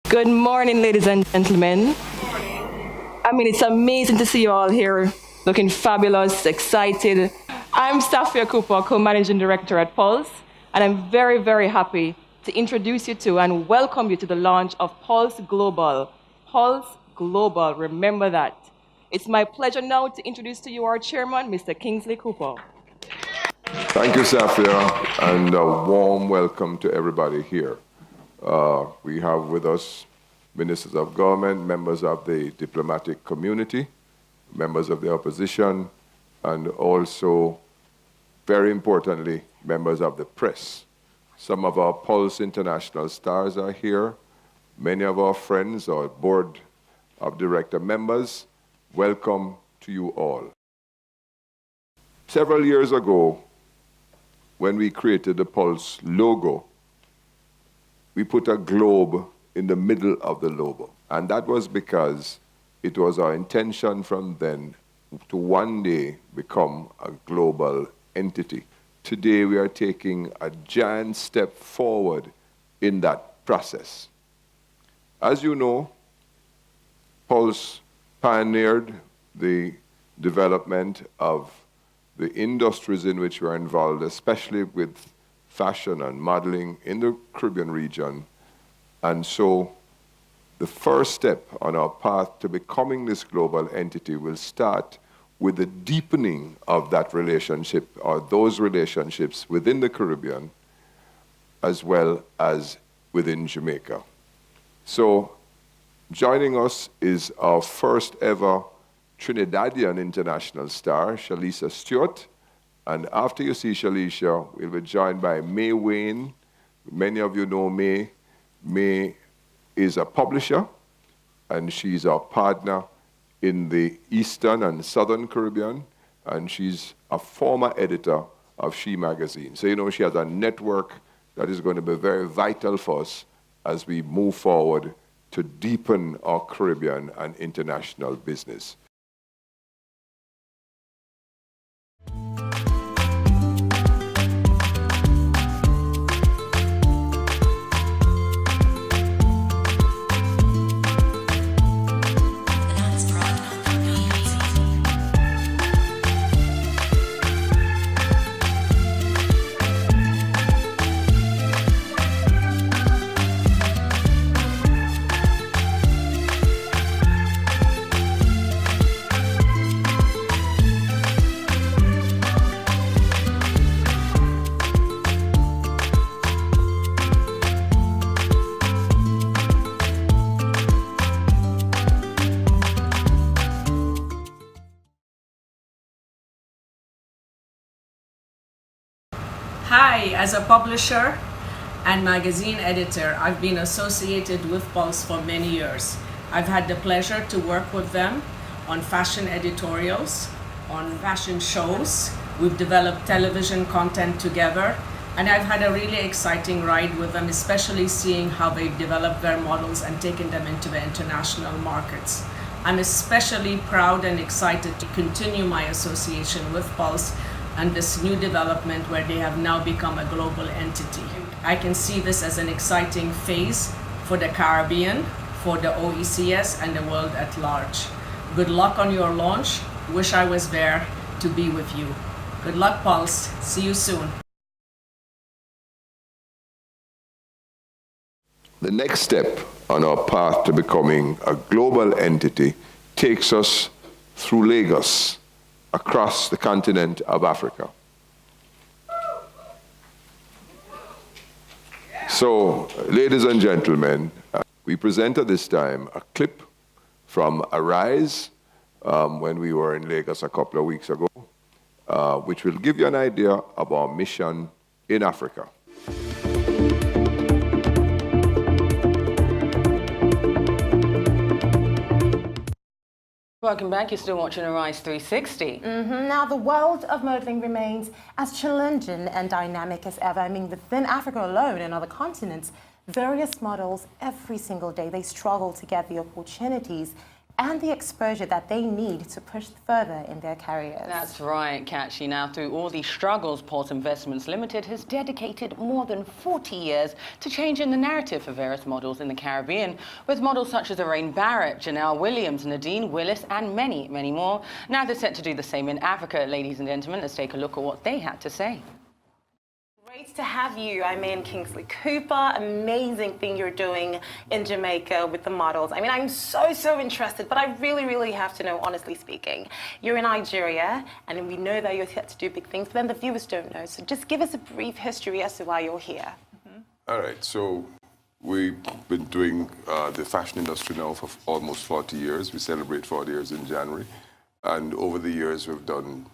Good morning, ladies and gentlemen. I mean, it's amazing to see you all here, looking fabulous, excited. I'm Safia Cooper, co-managing director at Pulse, and I'm very, very happy to introduce you to and welcome you to the launch of Pulse Global. Pulse Global, remember that. It's my pleasure now to introduce to you our chairman, Mr. Kingsley Cooper. Thank you, Safia, and a warm welcome to everybody here. We have with us ministers of government, members of the diplomatic community, members of the opposition, and also, very importantly, members of the press. Some of our Pulse International stars are here. Many of our friends, our board of director members, welcome to you all. Several years ago, when we created the Pulse logo, we put a globe in the middle of the logo. And that was because it was our intention from then to one day become a global entity. Today we are taking a giant step forward in that process. As you know, Pulse pioneered the development of the industries in which we are involved, especially with fashion and modeling in the Caribbean region. And so the first step on our path to becoming this global entity will start with the deepening of that relationship or those relationships within the Caribbean as well as within Jamaica. So joining us is our first ever Trinidadian international star, Shalisa Stewart. And after you see Shalisha, we'll be joined by May Wayne. Many of you know May. May is a publisher, and she's our partner in the Eastern and Southern Caribbean, and she's a former editor of She magazine. So you know she has a network that is going to be very vital for us as we move forward to deepen our Caribbean and international business. Hi, as a publisher and magazine editor, I've been associated with Pulse for many years. I've had the pleasure to work with them on fashion editorials, on fashion shows. We've developed television content together, and I've had a really exciting ride with them, especially seeing how they've developed their models and taken them into the international markets. I'm especially proud and excited to continue my association with Pulse and this new development where they have now become a global entity. I can see this as an exciting phase for the Caribbean, for the OECS, and the world at large. Good luck on your launch. Wish I was there to be with you. Good luck, Pulse. See you soon. The next step on our path to becoming a global entity takes us through Lagos, across the continent of Africa. So, ladies and gentlemen, we present at this time a clip from Arise when we were in Lagos a couple of weeks ago, which will give you an idea of our mission in Africa. Welcome back. You're still watching Arise 360. Now, the world of modeling remains as challenging and dynamic as ever. I mean, within Africa alone and other continents, various models every single day, they struggle to get the opportunities and the exposure that they need to push further in their careers. That's right, Kachi. Now, through all these struggles, Pulse Investments Limited has dedicated more than 40 years to changing the narrative for various models in the Caribbean, with models such as Lorraine Barrett, Janelle Williams, Nadine Willis, and many, many more. Now they're set to do the same in Africa. Ladies and gentlemen, let's take a look at what they had to say. Great to have you. I mean, Kingsley Cooper, amazing thing you're doing in Jamaica with the models. I mean, I'm so interested, but I really have to know, honestly speaking. You're in Nigeria, and we know that you're here to do big things, but then the viewers don't know. So just give us a brief history as to why you're here. All right, so we've been doing the fashion industry now for almost 40 years. We celebrate 40 years in January. And over the years, we've done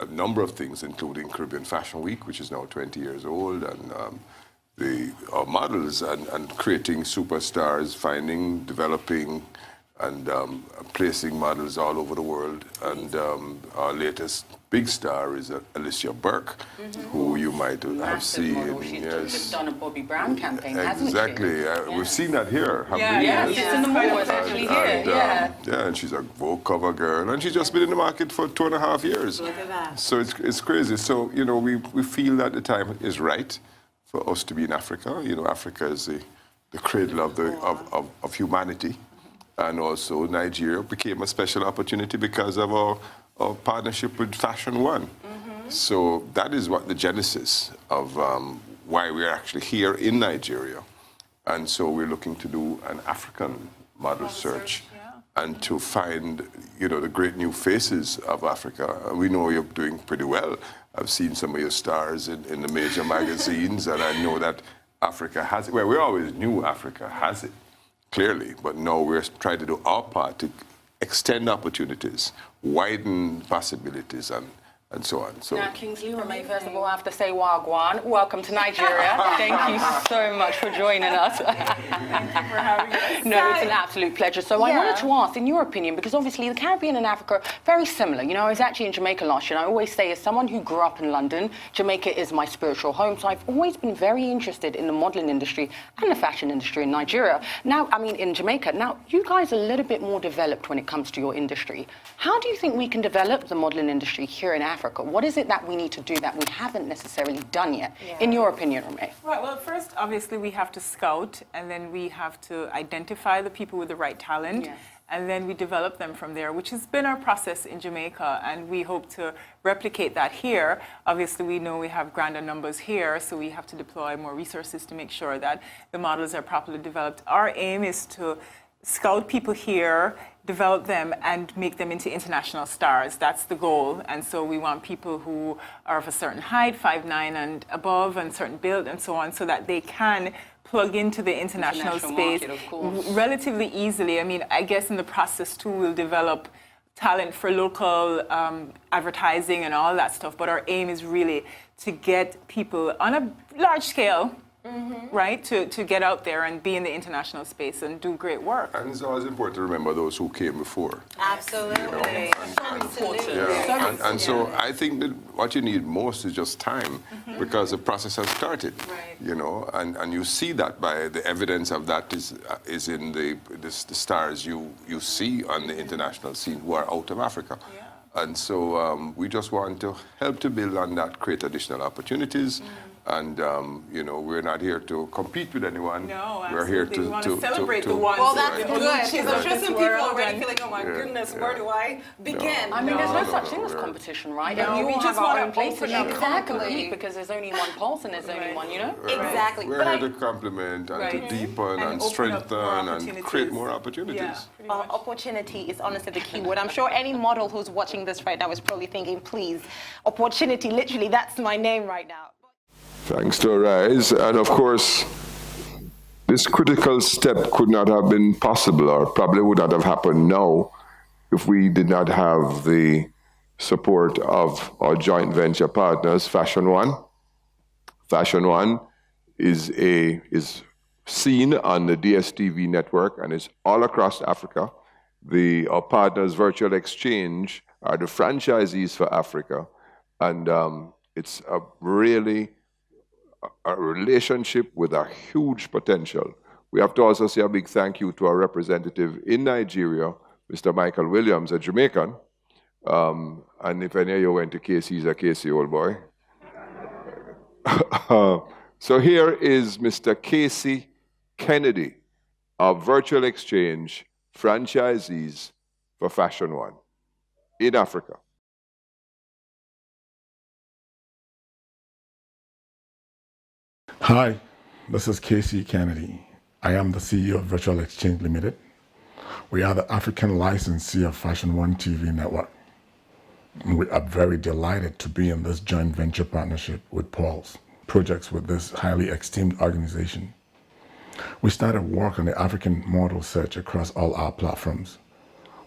a number of things, including Caribbean Fashion Week, which is now 20 years old, and our models and creating superstars, finding, developing, and placing models all over the world. And our latest big star is Alicia Burke, who you might have seen. Model. She's done a Bobby Brown campaign, hasn't she? Exactly. We've seen that here. Yes, it's in the mall. It's actually here. Yeah, and she's a Vogue cover girl, and she's just been in the market for 2.5 years. Look at that. So it's crazy. So, you know, we feel that the time is right for us to be in Africa. You know, Africa is the cradle of humanity. And also Nigeria became a special opportunity because of our partnership with Fashion One. So that is what the genesis of why we're actually here in Nigeria. And so we're looking to do an African model search and to find, you know, the great new faces of Africa. We know you're doing pretty well. I've seen some of your stars in the major magazines, and I know that Africa has it. Well, we always knew Africa has it, clearly, but now we're trying to do our part to extend opportunities, widen possibilities, and so on. So, Now, Kingsley, first of all, I have to say Wagwan. Welcome to Nigeria. Thank you so much for joining us. Thank you for having us. No, it's an absolute pleasure. So I wanted to ask, in your opinion, because obviously the Caribbean and Africa are very similar. You know, I was actually in Jamaica last year, and I always say, as someone who grew up in London, Jamaica is my spiritual home. So I've always been very interested in the modeling industry and the fashion industry in Nigeria. Now, I mean, in Jamaica. Now, you guys are a little bit more developed when it comes to your industry. How do you think we can develop the modeling industry here in Africa? What is it that we need to do that we haven't necessarily done yet, in your opinion, Romay? Right, well, first, obviously, we have to scout, and then we have to identify the people with the right talent, and then we develop them from there, which has been our process in Jamaica, and we hope to replicate that here. Obviously, we know we have grander numbers here, so we have to deploy more resources to make sure that the models are properly developed. Our aim is to scout people here, develop them, and make them into international stars. That's the goal. And so we want people who are of a certain height, 5'9" and above, and certain build, and so on, so that they can plug into the international space market, of course, relatively easily. I mean, I guess in the process, too, we'll develop talent for local advertising and all that stuff. But our aim is really to get people on a large scale, right, to get out there and be in the international space and do great work. and it's always important to remember those who came before. Absolutely. You know, and so I think that what you need most is just time, because the process has started. Right. You know, and you see that by the evidence of that is in the stars you see on the international scene who are out of Africa. And so we just want to help to build on that, create additional opportunities. And, you know, we're not here to compete with anyone. No, we're here absolutely. We want to celebrate the to ones. Well, that's the good, because I'm sure this some people world already and- feel like, oh my goodness, where do I begin? I mean, there's no such no, thing as we're- competition, right? No, And we we all just have our wanna own places. open You up can't Exactly. compete because there's only one pulse and there's only one, you know? Exactly. We're But here to complement and Right. to deepen And and open up more strengthen and opportunities. create more opportunities. Yeah. opportunity is honestly the key word. I'm sure any model who's watching this right now is probably thinking, please, opportunity, literally, that's my name right now. Thanks to Arise. And of course, this critical step could not have been possible, or probably would not have happened now, if we did not have the support of our joint venture partners, Fashion One. Fashion One is seen on the DSTV network and is all across Africa. Our partners, Virtual Exchange, are the franchisees for Africa. And it's a really a relationship with a huge potential. We have to also say a big thank you to our representative in Nigeria Mr. Michael Williams, a Jamaican. And if any of you went to KC, he's a KC old boy. So here is Mr. Casey Kennedy of Virtual Exchange franchisees for Fashion One in Africa. Hi, this is Casey Kennedy. I am the CEO of Virtual Exchange Limited. We are the African licensee of Fashion One TV network. We are very delighted to be in this joint venture partnership with Pulse projects with this highly esteemed organization. We started work on the African model search across all our platforms.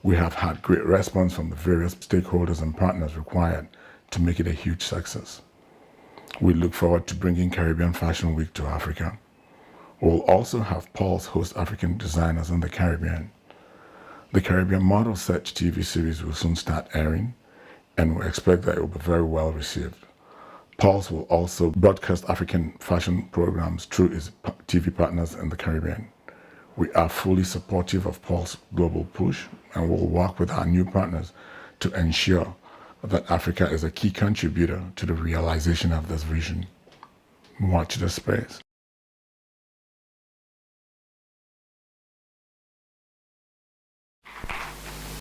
We have had great response from the various stakeholders and partners required to make it a huge success. We look forward to bringing Caribbean Fashion Week to Africa. We'll also have Pulse host African designers in the Caribbean. The Caribbean Model Search TV series will soon start airing, and we expect that it will be very well received. Pulse will also broadcast African fashion programs through its TV partners in the Caribbean. We are fully supportive of Pulse global push and will work with our new partners to ensure that Africa is a key contributor to the realization of this vision. Watch this space.